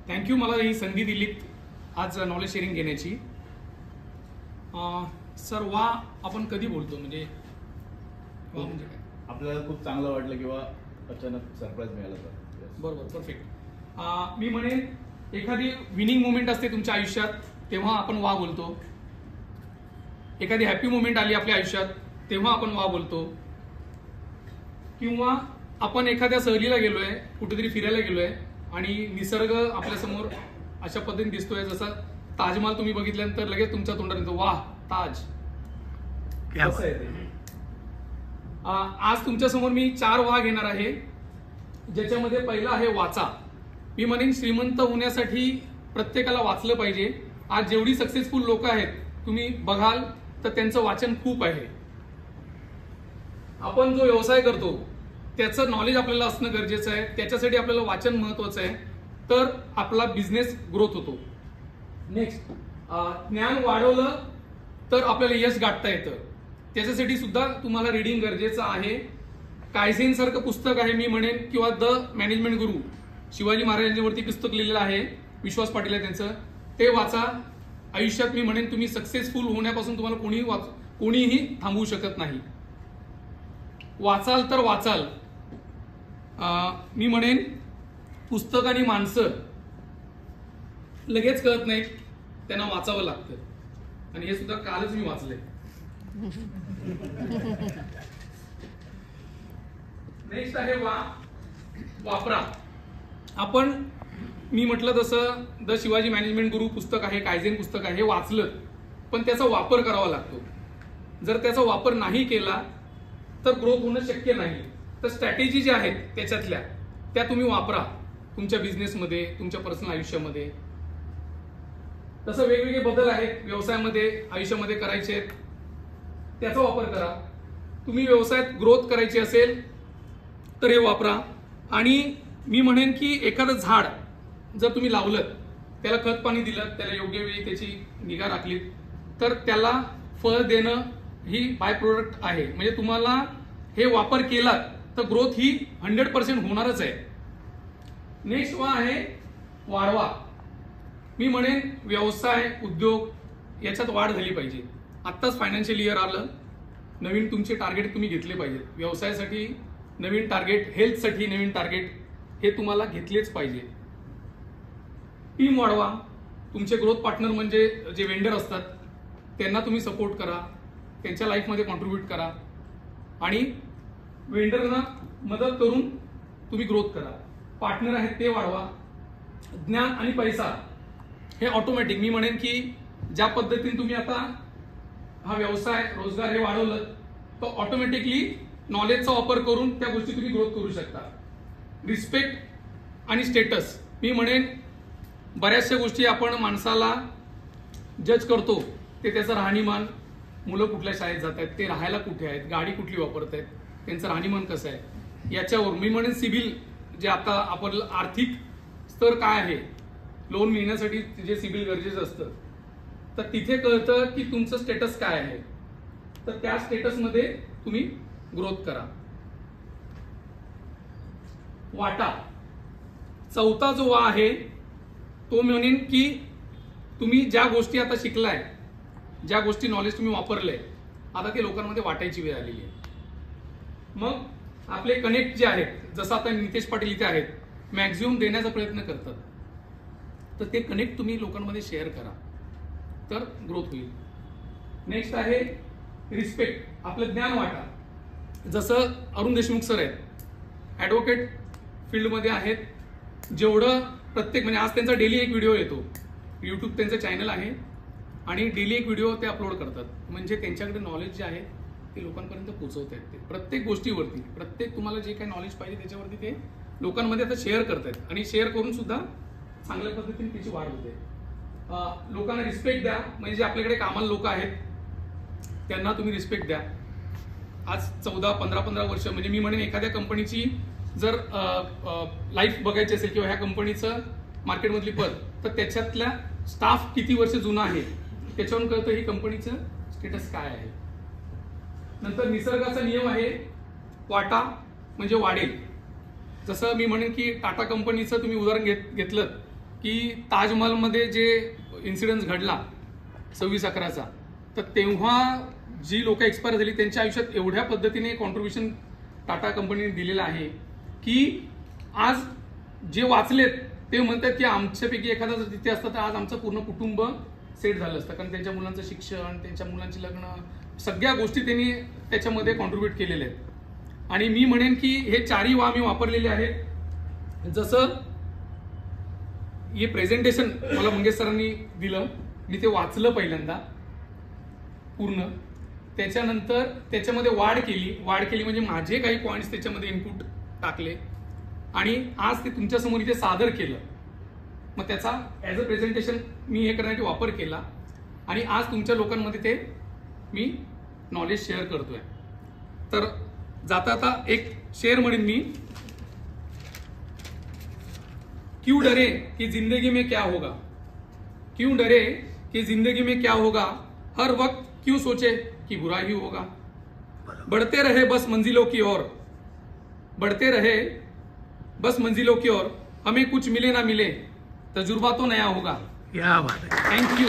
Thank you मला ही संधी दिलीत आज नॉलेज शेअरिंग घेण्याची. सर वा आपण कधी बोलतो म्हणजे वा म्हणजे काय? आपल्याला खूप चांगलं वाटलं किंवा अचानक सरप्राईज मिळाला तर. बरोबर, परफेक्ट. मी म्हणेन एखादी विनिंग मोमेंट असते तुमच्या आयुष्यात तेव्हा आपण वा बोलतो. एखादी हॅपी मोमेंट आली आपल्या आयुष्यात तेव्हा आपण वा बोलतो. किंवा आपण एखाद्या सहलीला गेलोय, कुठेतरी फिरायला गेलोय आणि निसर्ग आपल्या समोर अशा पद्धतीने दिसतोय, जसा ताजमहाल तुम्ही बघितल्यानंतर लगेच तुमच्या तोंडात येतो वाह ताज. कसं आहे ते? आज तुमच्या समोर मी 4 वा घेणार आहे, ज्याच्यामध्ये पहिला आहे वाचा. मी म्हणेन श्रीमंत होण्यासाठी प्रत्येकाला वाचलं पाहिजे. आज जेवढी सक्सेसफुल लोक आहेत तुम्ही बघाल तर त्यांचं वाचन खूप आहे. आपण जो व्यवसाय करतो त्याचं नॉलेज आपल्याला असणं गरजेचं आहे, त्याच्यासाठी आपल्याला वाचन महत्वाचं आहे, तर आपला बिझनेस ग्रोथ होतो. नेक्स्ट, ज्ञान वाढवलं तर आपल्याला यश गाठता येतं, त्याच्यासाठी सुद्धा तुम्हाला रीडिंग गरजेचं आहे. कायझेन सारखं पुस्तक आहे मी म्हणेन, किंवा द मॅनेजमेंट गुरु शिवाजी महाराजांच्यावरती पुस्तक लिहिलेलं आहे, विश्वास पाटील आहे त्यांचं, ते वाचा. आयुष्यात मी म्हणेन तुम्ही सक्सेसफुल होण्यापासून तुम्हाला कोणीही थांबवू शकत नाही. वाचाल तर वाचाल. मी म्हणेन पुस्तक आणि माणसं लगेच कळत नाहीत, त्यांना वाचावं लागतं, आणि हे सुद्धा कालच मी वाचलंय. नेक्स्ट आहे वापरा. आपण मी म्हटलं तसं द शिवाजी मॅनेजमेंट गुरु पुस्तक आहे, कायझेन पुस्तक आहे, हे वाचलं पण त्याचा वापर करावा लागतो. जर त्याचा वापर नाही केला तर ग्रोथ होणं शक्य नाही. तर स्ट्रॅटेजी ज्या आहेत त्याच्यातल्या त्या तुम्ही वापरा तुमच्या बिझनेसमध्ये, तुमच्या पर्सनल आयुष्यामध्ये. तसं वेगवेगळे बदल आहेत व्यवसायामध्ये, आयुष्यामध्ये करायचे आहेत, त्याचा वापर करा. तुम्ही व्यवसायात ग्रोथ करायची असेल तर हे वापरा. आणि मी म्हणेन की एखादं झाड जर तुम्ही लावलं, त्याला खत पाणी दिलं, त्याला योग्य वेळी त्याची निगा राखली, तर त्याला फळ देणं ही बाय प्रोडक्ट आहे. म्हणजे तुम्हाला हे वापर केला तर ग्रोथ ही 100% होणारच आहे. नेक्स्ट वा आहे वाढवा. मी म्हणेन व्यवसाय उद्योग याच्यात वाढ झाली पाहिजे. आत्ताच फायनान्शियल इयर आलं, नवीन तुमचे टार्गेट तुम्ही घेतले पाहिजेत. व्यवसायासाठी नवीन टार्गेट, हेल्थसाठी नवीन टार्गेट, हे तुम्हाला घेतलेच पाहिजे. टीम वाढवा. तुमचे ग्रोथ पार्टनर म्हणजे जे वेंडर असतात त्यांना तुम्ही सपोर्ट करा, त्यांच्या लाईफमध्ये कॉन्ट्रीब्यूट करा आणि वेंडरना मदत करून तुम्ही ग्रोथ करा. पार्टनर आहेत ते वाढवा. ज्ञान आणि पैसा हे ऑटोमॅटिक, मी म्हणेन की ज्या पद्धतीने तुम्ही आता हा व्यवसाय रोजगार हे वाढवलं तर ऑटोमॅटिकली नॉलेजचा वापर करून त्या गोष्टी तुम्ही ग्रोथ करू शकता. रिस्पेक्ट आणि स्टेटस. मी म्हणेन बऱ्याचशा गोष्टी आपण माणसाला जज करतो ते त्याचं राहणीमान, मुलं कुठल्या शाळेत जात आहेत, ते राहायला कुठे आहेत, गाडी कुठली वापरत आहेत, त्यांचं राहणीमान कसं आहे, याच्यावर. मी म्हणेन सिबिल, जे आता आपण आर्थिक स्तर काय आहे, लोन मिळण्यासाठी जे सिबिल गरजेचं असतं, तर तिथे कळतं की तुमचं स्टेटस काय आहे, तर त्या स्टेटसमध्ये तुम्ही ग्रोथ करा. वाटा. चौथा जो वा आहे तो म्हणेन की तुम्ही ज्या गोष्टी आता शिकलाय, ज्या गोष्टी नॉलेज तुम्ही वापरलंय, आता ते लोकांमध्ये वाटायची वेळ आलेली आहे. मग आपले कनेक्ट जे आहेत, जसं आता नितेश पाटील इथे आहेत, मॅक्झिमम देण्याचा प्रयत्न करतात, तर ते कनेक्ट तुम्ही लोकांमध्ये शेअर करा, तर ग्रोथ होईल. नेक्स्ट आहे रिस्पेक्ट. आपलं ज्ञान वाटा. जसं अरुण देशमुख सर आहेत, ॲडव्होकेट फील्डमध्ये आहेत, जेवढं प्रत्येक म्हणजे आज त्यांचा डेली एक व्हिडिओ येतो, यूट्यूब त्यांचं चॅनल आहे आणि डेली एक व्हिडिओ ते अपलोड करतात. म्हणजे त्यांच्याकडे नॉलेज जे आहे ते लोकांपर्यंत पोहोचवत आहेत. ते प्रत्येक गोष्टीवरती, प्रत्येक तुम्हाला जे काही नॉलेज पाहिजे त्याच्यावरती ते लोकांमध्ये आता शेअर करतायत आणि शेअर करून सुद्धा चांगल्या पद्धतीने त्याची वाढ होते. लोकांना रिस्पेक्ट द्या. म्हणजे जे आपल्याकडे कामाला लोक आहेत त्यांना तुम्ही रिस्पेक्ट द्या. आज 14-15 वर्ष, म्हणजे मी म्हणेन एखाद्या कंपनीची जर लाईफ बघायची असेल किंवा ह्या कंपनीचं मार्केटमधली पद, तर त्याच्यातल्या स्टाफ किती वर्ष जुना आहे त्याच्यावरून कळतं ही कंपनीचं स्टेटस काय आहे. नंतर निसर्गाचा नियम आहे वाटा म्हणजे वाढेल. जसं मी म्हणेन की टाटा कंपनीचं तुम्ही उदाहरण घेतलं की ताजमहलमध्ये जे इन्सिडेंट घडला 26/11चा, तर तेव्हा जी लोक एक्सपायर झाली त्यांच्या आयुष्यात एवढ्या पद्धतीने कॉन्ट्रीब्युशन टाटा कंपनीने दिलेलं आहे की आज जे वाचलेत ते म्हणतात की आमच्यापैकी एखादा जर तिथे असता तर आज आमचं पूर्ण कुटुंब सेट झालं असतं, कारण त्यांच्या मुलांचं शिक्षण, त्यांच्या मुलांची लग्न, सगळ्या गोष्टी त्यांनी त्याच्यामध्ये कॉन्ट्रीब्युट केलेल्या आहेत. आणि मी म्हणेन की हे चारही वा मी वापरलेले आहेत. जसं हे प्रेझेंटेशन मला मंगेश सरांनी दिलं, मी ते वाचलं पहिल्यांदा पूर्ण, त्याच्यानंतर त्याच्यामध्ये वाढ केली म्हणजे माझे काही पॉईंट्स त्याच्यामध्ये इनपुट टाकले आणि आज ते तुमच्यासमोर इथे सादर केलं. मग त्याचा ॲज अ प्रेझेंटेशन मी हे करण्यासाठी वापर केला आणि आज तुमच्या लोकांमध्ये ते मी नॉलेज शेअर करतोय. तर जाता एक शेअर म्हणेन मी, क्यों डरे कि जिंदगी में क्या होगा, क्यों डरे कि जिंदगी में क्या होगा, हर वक्त क्यों सोचे कि बुरा ही होगा, बढ़ते रहे बस मंजिलों की ओर, बढ़ते रहे बस मंजिलों की ओर, हमें कुछ मिले ना मिले तजुर्बा तो नया होगा. क्या बात है. Thank you.